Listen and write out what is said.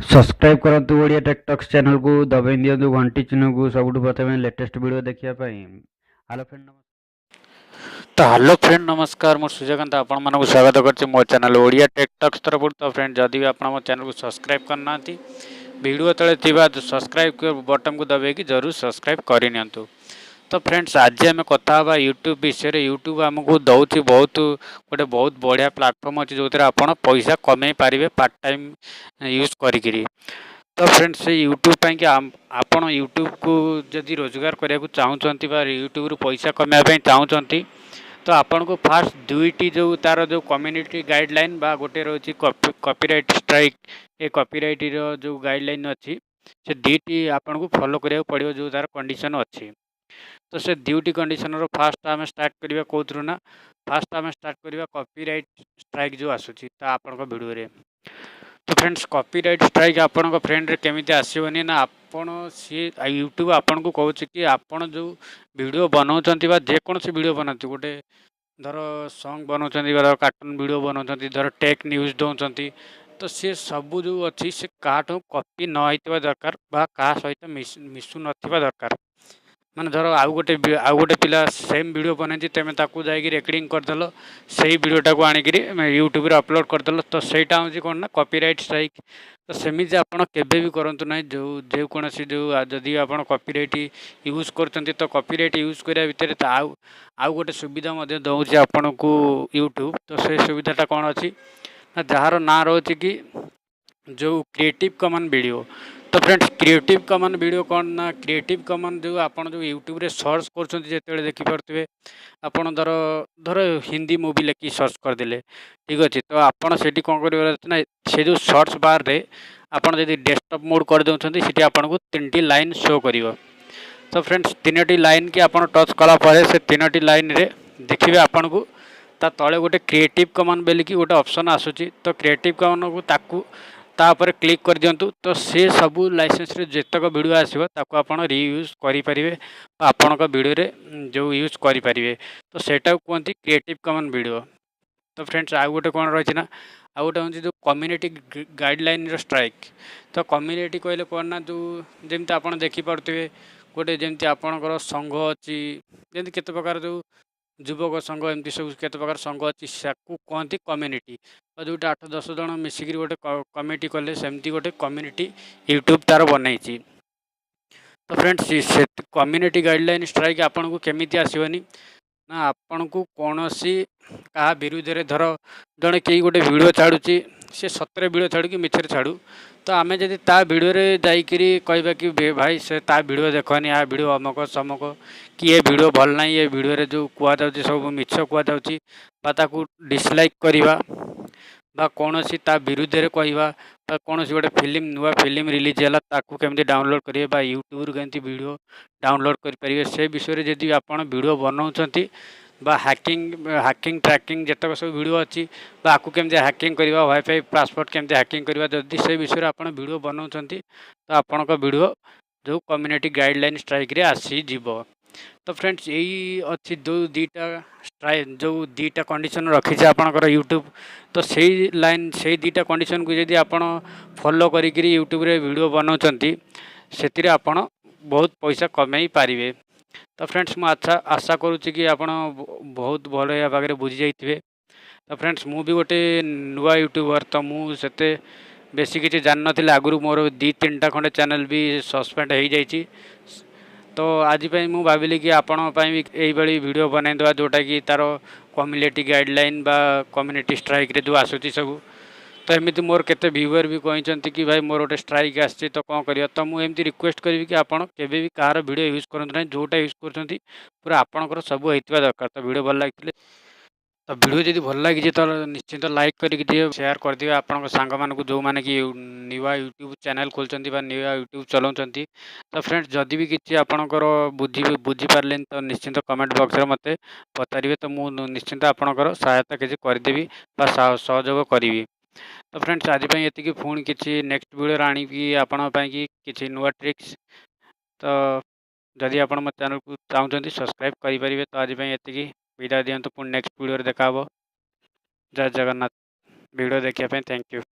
Subscribe करंतु Odia tech talks channel को दबाई दियंतु घंटी चिन्ह को सबुठु प्रथमे लेटेस्ट वीडियो देखिया पई। हेलो फ्रेंड तो हेलो फ्रेंड नमस्कार मो सूर्यकांत आपण मानक स्वागत करछि मो चैनल ओडिया टेक टॉक्स तरफ। तो फ्रेंड जदि भी आपण मो चैनल को सब्सक्राइब करना वीडियो तले थिबा सब्सक्राइब बटन को दबाई कि जरूर सब्सक्राइब करनियंतु। तो फ्रेंड्स आज आम कथा यूट्यूब विषय यूट्यूब आमको दौर बहुत गोटे बहुत बढ़िया प्लेटफॉर्म अच्छी जो आप पैसा कमे पारे पार्ट टाइम यूज करी। तो फ्रेंड्स से यूट्यूब कि आपण यूट्यूब को जदि रोजगार करने को चाहते यूट्यूब रू पैसा कमाई चाहते तो आपन को फास्ट दुईटी जो तार जो कम्युनिटी गाइडलाइन बा गोटे रोची कॉपीराइट स्ट्राइक ए कॉपीराइट रो जो गाइडलाइन अच्छी से दुईटी आपन को फॉलो करिया पड़ियो जो तार कंडीशन अच्छी। तो से दुईटी कंडीशन रो फास्ट आम स्टार्ट करबा कोथरु ना फास्ट आम स्टार्ट करबा कॉपीराइट स्ट्राइक जो आसुची ता आपन को वीडियो रे। तो फ्रेंड्स कॉपीराइट स्ट्राइक आपन को फ्रेंड रे केमिति आसीबनी ना आपण सी यूट्यूब आपन को कहूँ कि आपण जो वीडियो बनाउछंती बा जे कोन से वीडियो बनाती गोटे धर सॉन्ग बनाउछंती धर कार्टून वीडियो बनाउछंती धर टेक न्यूज दउछंती तो सी सबू जो अच्छी से काटो कॉपी न होइतबा दरकार बा का सहित मिसु नथिबा दरकार। माने धर आउ गोटे पिला सेम वीडियो बनाई तेमे ताकू जाइए रेकर्डिंग करदेल से वीडियोटा को आनिक यूट्यूब रे अपलोड करदेल तो सहीटा हूँ कौन ना कॉपीराइट स्ट्राइक। तो सेमिति आपड़ केबे भी करंतु ना जो जेकोसी जो जदि आप कॉपीराइट यूज करते तो कॉपीराइट यूज करा भितर आउ गोटे सुविधा दौर आपन को यूट्यूब। तो से सुविधाटा कौन अच्छी ना जार ना रोचे कि जो क्रिएटिव कमन वीडियो। तो फ्रेंड्स क्रिएटिव कमन वीडियो कौन ना क्रिएटिव कमन जो आपन जो यूट्यूब रे सर्च करछंती जेतेबेले देखि पारथिबे आपन धर धर हिंदी मूवी लेखि सर्च करदेले ठीक अच्छे तो आपन सेठी कोन करिवार अछि ना से जो सर्च बार रे आपन यदि डेस्कटॉप मोड कर दउछंती सेठी आपन को तीनटी लाइन शो करिवो। तो फ्रेंड्स तीनटी लाइन की आपन टच कला परे से तीनटी लाइन रे देखिबे आपन को ता तळे गोटे क्रिएटिव कमन बेली की गोटे ऑप्शन आसुची। तो क्रिएटिव कमन को ताकू तापर क्लिक कर दियंतु तो से सबू लाइसेंस रे जेतक वीडियो आसीबो ताकू आपण रीयूज करि परिबे आपण को वीडियो रे जो यूज करि परिबे तो सेटा कोंती क्रिएटिव कमन वीडियो। तो फ्रेंड्स आ गोटे कौन रही ना आ गोटे हूँ जो कम्युनिटी गाइडलाइन रो स्ट्राइक। तो कम्युनिटी कहले कौन ना जो जमी आप देखिपे गोटे जमी आपणकर संघ अच्छी जमी केते प्रकार जो युवक संघ एमती सब केते प्रकार संघ अच्छी कहती कम्युनिटी जोटा 8-10 जन मिसिक गोटे कमिटी कले सेमती गोटे कम्युनिटी यूट्यूब तार बनई। तो फ्रेंड्स से कम्युनिटी गाइडलाइन स्ट्राइक आपन को केमिति आसीबनी ना आपन को कौन सी क्या विरुद्ध रे धर जड़े कई गोटे वीडियो छाड़ुची से सतरे वीडियो छाड़ू कि मिछरे छाड़ू तो आमे जदि ता वीडियो रे जाइकरी कहबा कि भाई से ता वीडियो देखनी आ वीडियो अमक समक कि ये वीडियो भल ना ये वीडियो रे जो कुआ जाउची सब मिछ कुआ जाउची बा ताकू डिसलाइक करिवा बा कौन सी ता विरुद्ध रे कहवा बा कौन सी गोटे फिल्म नुआ फिल्म रिलीज है ताकू केमती डाउनलोड करिवे बा यूट्यूब रू केमती वीडियो डाउनलोड कर परिवे से विषय जदि आपण वीडियो बनाउछंती बा हैकिंग ट्रैकिंग जेतक सब वीडियो अच्छी आपको केमती हैकिंग करवा वाईफाई पासवर्ड केमती हैकिंग करवा जदि से विषय आप वीडियो बनाउछंती तो आपण को वीडियो जो कम्युनिटी गाइडलाइन स्ट्राइक रे आसी जीवो। तो फ्रेंड्स यही अच्छी जो दीटा स्ट्राइक जो दीटा कंडीशन रखी आपणकर यूट्यूब तो सही लाइन से दीटा कंडीशन को जदि आप फॉलो करी यूट्यूब रे वीडियो बनाउछंती से आपण बहुत पैसा कमाई पारिबे। तो फ्रेंड्स मु आशा करुच्ची कि आप बहुत भल या पाखे बुझी जाइए। तो फ्रेंड्स मु भी गोटे नुआ यूट्यूबर तो मुझे बेसी किसी जान नी आगु मोर 2-3टा खंडे चैनल भी सस्पेंड हो जाइए। तो आज मु भाविली कि आपण भी यही वीडियो बनईदे जोटा कि तार कम्युनिटी गाइडलाइन बा कम्युनिटी स्ट्राइक रे जो आसूची सब तो एमती मोर केते व्यूअर भी कहते कि भाई मोर गोटे स्ट्राइक आसी तो कौन करिया तो मुझे रिक्वेस्ट करी कि आपड़ केबे भी कहार वीडियो यूज करते ना जोटा यूज कर पूरा आपणकर सब होता दरकार। तो वीडियो भल लगे तो वीडियो जब भल लगी तो निश्चिंत लाइक करके शेयर करदे आपण सांग मान जो मैंने कि नुआ यूट्यूब चैनल खोलते नुआ यूट्यूब चलाउंट। तो फ्रेंड्स जदि भी किसी आपणकर बुझीपारे तो निश्चिंत कमेंट बॉक्स में मत पचारे तो मुझे निश्चिंत आपणकर सहायता किसी करदेवी सहयोग करी। तो फ्रेंड्स आज ये पुणी किसी नेक्स्ट वीडियो आनी आपण कि नुआ ट्रिक्स। तो जदि आपण मो चैनल को चाहते सब्सक्राइब करेंगे तो आज एति विदा दिंतु पुणी नेक्स्ट वीडियो देखा जय जगन्नाथ वीडियो देखिए थैंक यू।